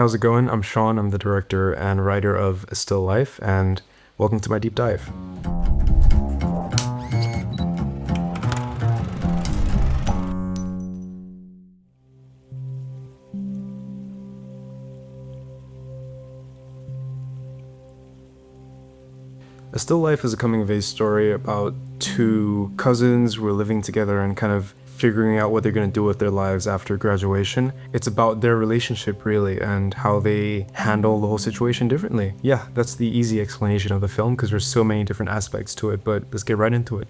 How's it going? I'm Sean. I'm the director and writer of A Still Life, and welcome to my deep dive. A Still Life is a coming-of-age story about two cousins who are living together and kind of figuring out what they're going to do with their lives after graduation. It's about their relationship, really, and how they handle the whole situation differently. Yeah, that's the easy explanation of the film, because there's so many different aspects to it, but let's get right into it.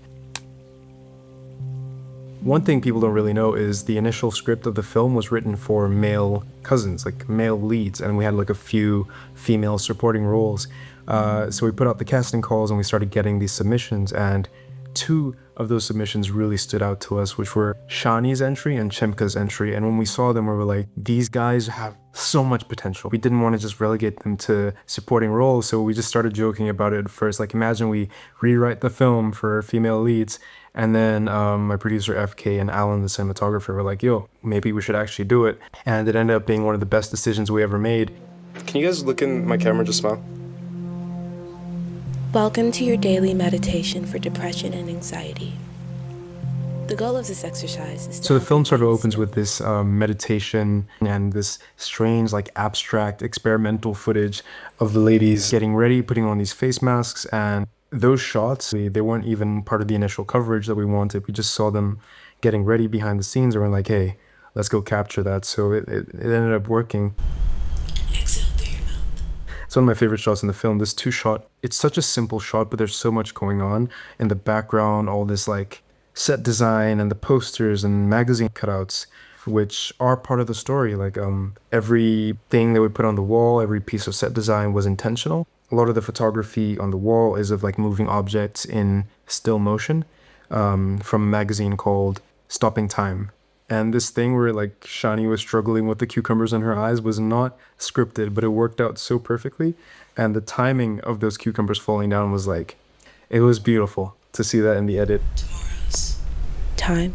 One thing people don't really know is the initial script of the film was written for male cousins, like male leads, and we had like a few female supporting roles. So we put out the casting calls and we started getting these submissions, and two of those submissions really stood out to us, which were Shani's entry and Chimka's entry. And when we saw them, we were like, these guys have so much potential. We didn't want to just relegate them to supporting roles, so we just started joking about it at first. Like, imagine we rewrite the film for female leads, and then my producer FK and Alan, the cinematographer, were like, yo, maybe we should actually do it. And it ended up being one of the best decisions we ever made. Can you guys look in my camera and just smile? Welcome to your daily meditation for depression and anxiety. The goal of this exercise is to So the film sort of opens with this meditation and this strange, like abstract experimental footage of the ladies getting ready, putting on these face masks, and those shots, they weren't even part of the initial coverage that we wanted. We just saw them getting ready behind the scenes, and we're like, hey, let's go capture that. So it ended up working. exhale through your mouth. It's one of my favorite shots in the film. This two-shot, it's such a simple shot, but there's so much going on in the background, all this like set design and the posters and magazine cutouts, which are part of the story. Like everything that we put on the wall, every piece of set design was intentional. A lot of the photography on the wall is of like moving objects in still motion, from a magazine called Stopping Time. And this thing where like Shani was struggling with the cucumbers in her eyes was not scripted, but it worked out so perfectly. And the timing of those cucumbers falling down was like, it was beautiful to see that in the edit. Tomorrow's time.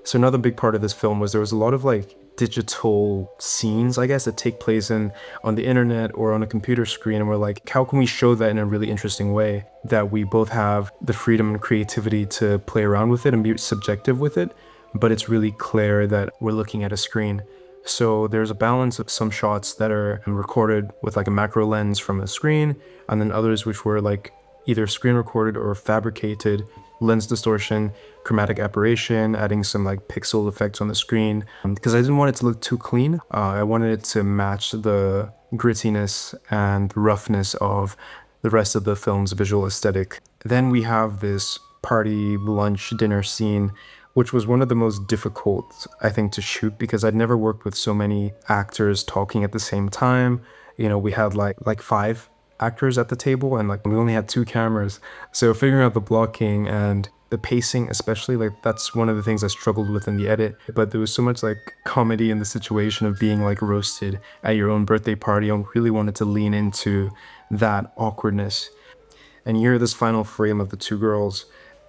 So another big part of this film was there was a lot of like digital scenes, I guess, that take place on the internet or on a computer screen, and we're like, how can we show that in a really interesting way that we both have the freedom and creativity to play around with it and be subjective with it, but it's really clear that we're looking at a screen. So there's a balance of some shots that are recorded with like a macro lens from a screen, and then others which were like either screen recorded or fabricated, lens distortion, chromatic aberration, adding some like pixel effects on the screen, because I didn't want it to look too clean. I wanted it to match the grittiness and roughness of the rest of the film's visual aesthetic. Then we have this party, lunch, dinner scene, which was one of the most difficult, I think, to shoot, because I'd never worked with so many actors talking at the same time. You know, we had like 5 actors at the table, and like we only had 2 cameras. So figuring out the blocking and the pacing, especially, like that's one of the things I struggled with in the edit. But there was so much like comedy in the situation of being like roasted at your own birthday party. I really wanted to lean into that awkwardness. And you hear this final frame of the 2 girls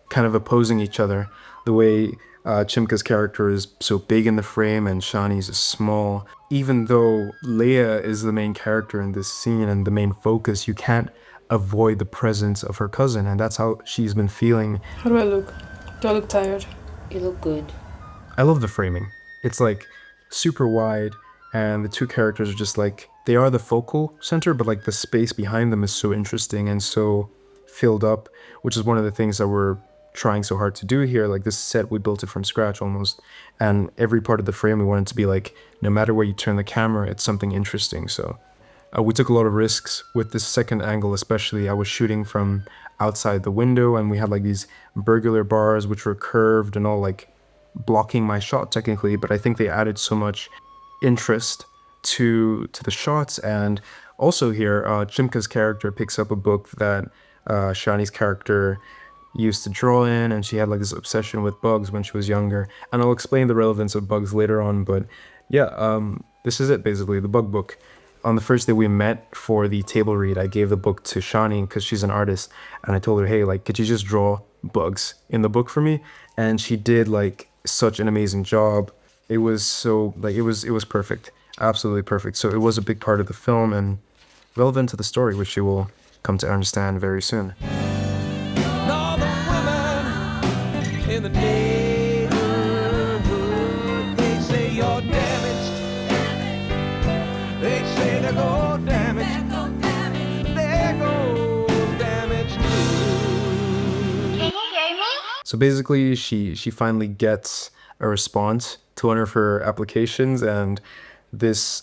kind of opposing each other. The way Chimka's character is so big in the frame and Shani's is small. Even though Leah is the main character in this scene and the main focus, you can't avoid the presence of her cousin, and that's how she's been feeling. How do I look? Do I look tired? You look good. I love the framing. It's like super wide, and the 2 characters are just like, they are the focal center, but like the space behind them is so interesting and so filled up, which is one of the things that we're trying so hard to do here. Like this set, we built it from scratch almost, and every part of the frame we wanted to be like, no matter where you turn the camera, it's something interesting. So we took a lot of risks with this second angle, especially. I was shooting from outside the window, and we had like these burglar bars which were curved and all like blocking my shot technically, but I think they added so much interest to the shots. And also here, Chimka's character picks up a book that Shani's character used to draw in, and she had like this obsession with bugs when she was younger, and I'll explain the relevance of bugs later on. But yeah, this is it basically, the bug book. On the first day we met for the table read, I gave the book to Shani because she's an artist, and I told her, hey, like, could you just draw bugs in the book for me? And she did like such an amazing job. It was so like, it was perfect. Absolutely perfect. So it was a big part of the film and relevant to the story, which you will come to understand very soon. All the women in the neighborhood, they say you're damaged. They say there goes damage. There goes damage too. So basically, she finally gets a response to one of her applications, and this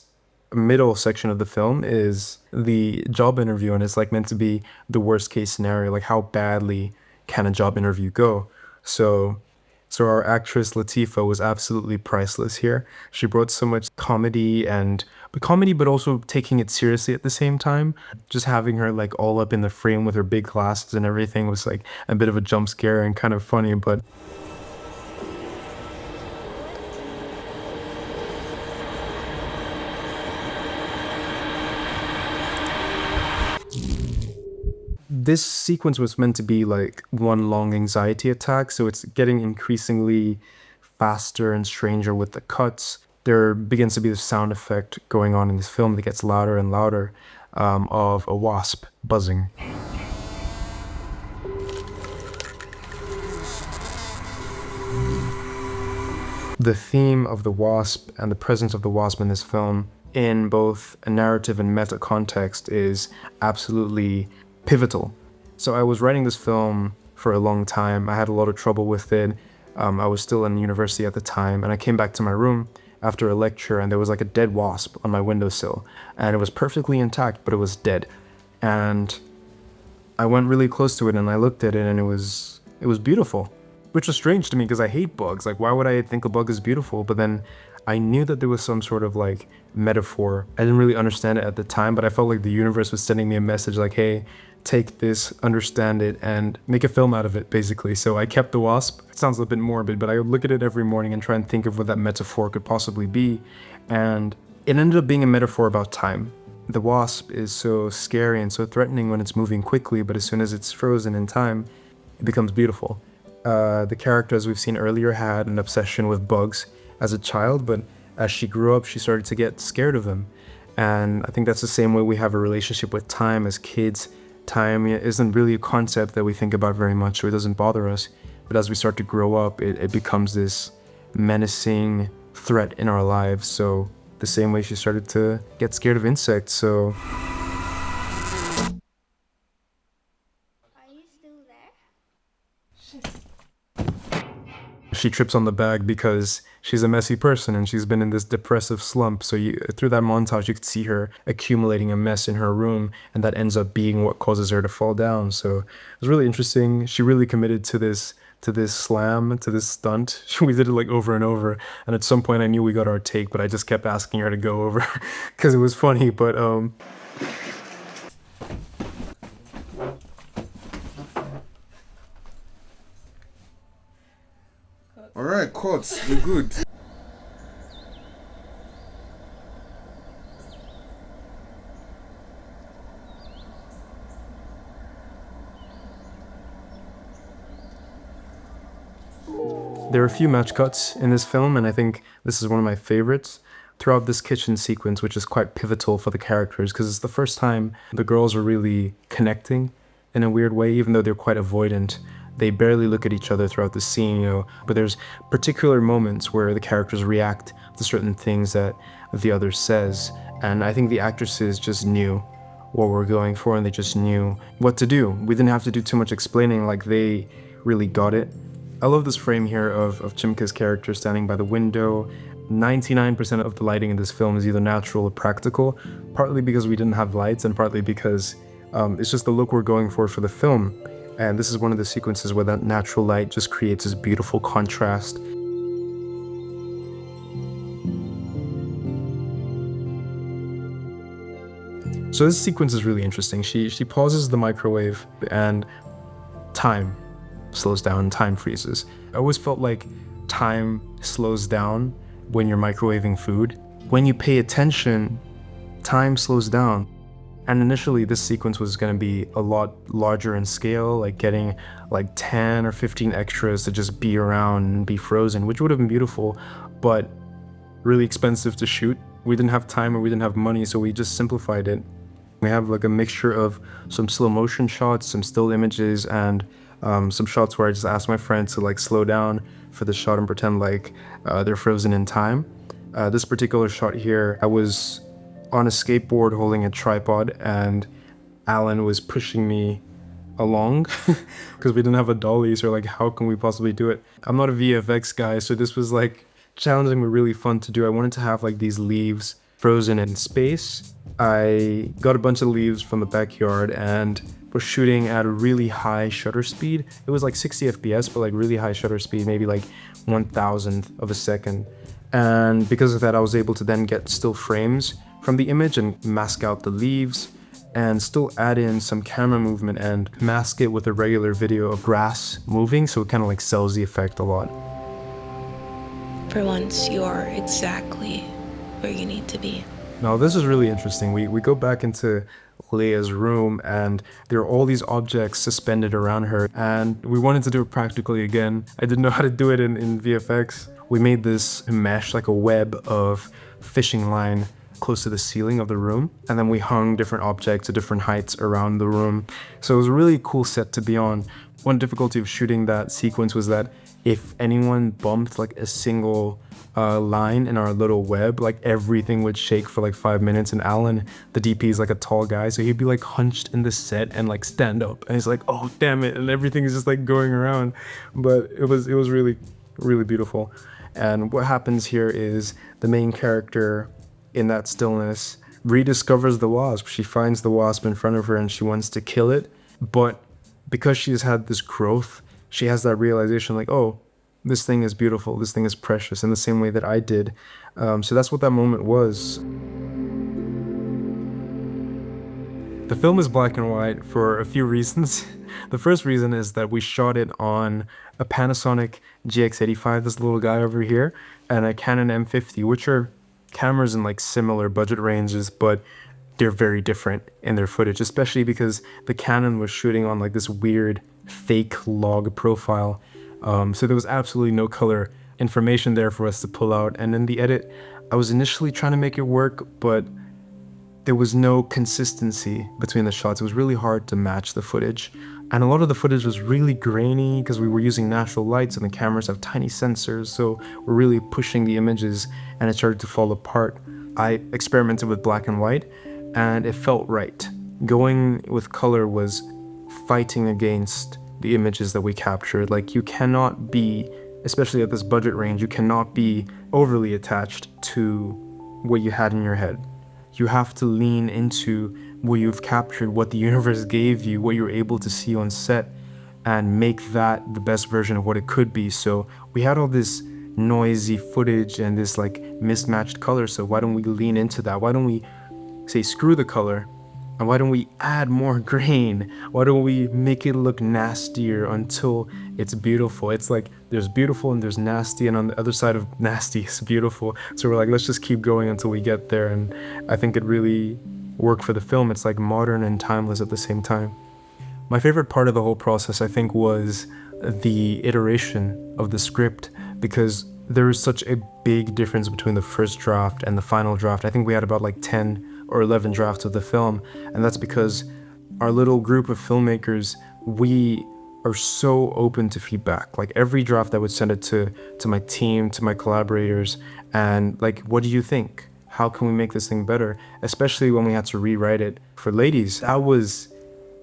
middle section of the film is the job interview, and it's like meant to be the worst case scenario, like how badly can a job interview go. So our actress Latifah was absolutely priceless here. She brought so much comedy, but also taking it seriously at the same time. Just having her like all up in the frame with her big glasses and everything was like a bit of a jump scare and kind of funny, but this sequence was meant to be like one long anxiety attack, so it's getting increasingly faster and stranger with the cuts. There begins to be this sound effect going on in this film that gets louder and louder, of a wasp buzzing. The theme of the wasp and the presence of the wasp in this film, in both a narrative and meta context, is absolutely pivotal. So I was writing this film for a long time. I had a lot of trouble with it. I was still in university at the time, and I came back to my room after a lecture, and there was like a dead wasp on my windowsill, and it was perfectly intact, but it was dead. And I went really close to it, and I looked at it, and it was beautiful, which was strange to me because I hate bugs. Like, why would I think a bug is beautiful? But then I knew that there was some sort of like metaphor. I didn't really understand it at the time, but I felt like the universe was sending me a message like, hey, take this, understand it, and make a film out of it, basically. So I kept the wasp. It sounds a little bit morbid, but I would look at it every morning and try and think of what that metaphor could possibly be. And it ended up being a metaphor about time. The wasp is so scary and so threatening when it's moving quickly, but as soon as it's frozen in time, it becomes beautiful. The character, as we've seen earlier, had an obsession with bugs as a child, but as she grew up, she started to get scared of them. And I think that's the same way we have a relationship with time as kids. Time isn't really a concept that we think about very much, so it doesn't bother us. But as we start to grow up, it becomes this menacing threat in our lives. So the same way she started to get scared of insects, so... Are you still there? She trips on the bag because she's a messy person and she's been in this depressive slump. So through that montage, you could see her accumulating a mess in her room, and that ends up being what causes her to fall down. So it was really interesting. She really committed to this slam, to this stunt. We did it like over and over. And at some point I knew we got our take, but I just kept asking her to go over because it was funny. But Alright, courts, we're good. there are a few match cuts in this film, and I think this is one of my favorites. Throughout this kitchen sequence, which is quite pivotal for the characters, because it's the first time the girls are really connecting in a weird way, even though they're quite avoidant. They barely look at each other throughout the scene, but there's particular moments where the characters react to certain things that the other says, and I think the actresses just knew what we're going for, and they just knew what to do. We didn't have to do too much explaining, like they really got it. I love this frame here of Chimka's character standing by the window. 99% of the lighting in this film is either natural or practical, partly because we didn't have lights and partly because it's just the look we're going for the film. And this is one of the sequences where that natural light just creates this beautiful contrast. So this sequence is really interesting. She pauses the microwave and time slows down, time freezes. I always felt like time slows down when you're microwaving food. When you pay attention, time slows down. And initially this sequence was going to be a lot larger in scale, like getting like 10 or 15 extras to just be around and be frozen, which would have been beautiful, but really expensive to shoot. we didn't have time or we didn't have money, so we just simplified it. We have like a mixture of some slow motion shots, some still images, and some shots where I just asked my friend to like slow down for the shot and pretend like they're frozen in time. This particular shot here, I was on a skateboard holding a tripod and Alan was pushing me along because we didn't have a dolly, so like how can we possibly do it? I'm not a VFX guy, so this was like challenging but really fun to do. I wanted to have like these leaves frozen in space. I got a bunch of leaves from the backyard and was shooting at a really high shutter speed. It was like 60 FPS, but like really high shutter speed, maybe like 1,000th of a second. And because of that, I was able to then get still frames from the image and mask out the leaves and still add in some camera movement and mask it with a regular video of grass moving, so it kind of like sells the effect a lot. For once, you are exactly where you need to be. Now this is really interesting. We go back into Leah's room and there are all these objects suspended around her, and we wanted to do it practically again. I didn't know how to do it in VFX. We made this mesh, like a web of fishing line close to the ceiling of the room, and then we hung different objects at different heights around the room. So it was a really cool set to be on. One difficulty of shooting that sequence was that if anyone bumped like a single line in our little web, like everything would shake for like 5 minutes. And Alan, the DP, is like a tall guy, so he'd be like hunched in the set and like stand up, and he's like, oh damn it, and everything is just like going around. But it was really beautiful. And what happens here is the main character in that stillness rediscovers the wasp. She finds the wasp in front of her and she wants to kill it, but because she's had this growth, she has that realization like, oh, this thing is beautiful, this thing is precious, in the same way that I did. So that's what that moment was. The film is black and white for a few reasons. The first reason is that we shot it on a Panasonic GX85, this little guy over here, and a Canon M50, which are cameras in like similar budget ranges, but they're very different in their footage, especially because the Canon was shooting on like this weird fake log profile. So there was absolutely no color information there for us to pull out. And in the edit, I was initially trying to make it work, but there was no consistency between the shots. It was really hard to match the footage. And a lot of the footage was really grainy because we were using natural lights and the cameras have tiny sensors, so we're really pushing the images and it started to fall apart. I experimented with black and white and it felt right. Going with color was fighting against the images that we captured. Like, you cannot be, especially at this budget range, you cannot be overly attached to what you had in your head. You have to lean into what you've captured, what the universe gave you, what you're able to see on set, and make that the best version of what it could be. So we had all this noisy footage and this like mismatched color, so why don't we lean into that? Why don't we say screw the color, and why don't we add more grain? Why don't we make it look nastier until it's beautiful? It's like there's beautiful and there's nasty, and on the other side of nasty is beautiful. So we're like, let's just keep going until we get there. And I think it really worked for the film. It's like modern and timeless at the same time. My favorite part of the whole process, I think, was the iteration of the script, because there is such a big difference between the first draft and the final draft. I think we had about like 10 or 11 drafts of the film, and that's because our little group of filmmakers, we are so open to feedback. Like every draft I would send it to my team, to my collaborators, and like, what do you think? How can we make this thing better? Especially when we had to rewrite it for ladies. That was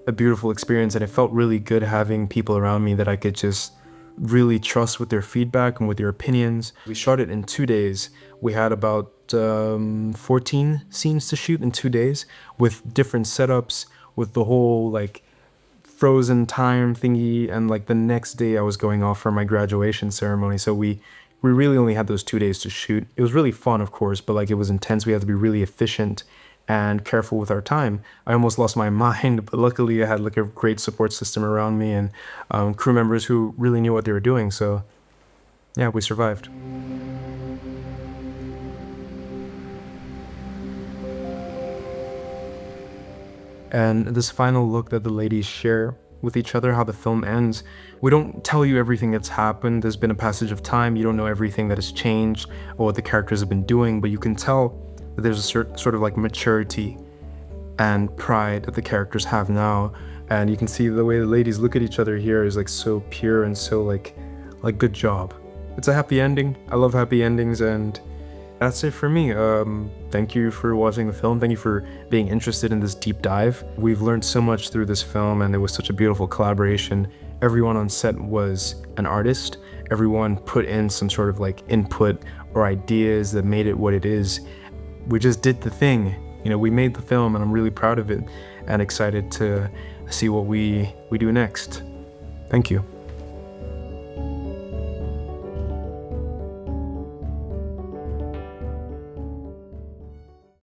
a beautiful experience, and it felt really good having people around me that I could just really trust with their feedback and with their opinions. We shot it in 2 days. We had about 14 scenes to shoot in 2 days with different setups, with the whole like frozen time thingy, and like the next day I was going off for my graduation ceremony. So we really only had those 2 days to shoot. It was really fun, of course, but like it was intense. We had to be really efficient and careful with our time. I almost lost my mind, but luckily I had like a great support system around me and crew members who really knew what they were doing. So yeah, we survived. And this final look that the ladies share with each other, how the film ends, we don't tell you everything that's happened. There's been a passage of time. You don't know everything that has changed or what the characters have been doing, but you can tell There's a sort of like maturity and pride that the characters have now, and you can see the way the ladies look at each other here is like so pure and so like good job. It's a happy ending. I love happy endings, and that's it for me. Thank you for watching the film. Thank you for being interested in this deep dive. We've learned so much through this film, and it was such a beautiful collaboration. Everyone on set was an artist. Everyone put in some sort of like input or ideas that made it what it is. We just did the thing. You know, we made the film, and I'm really proud of it and excited to see what we do next. Thank you.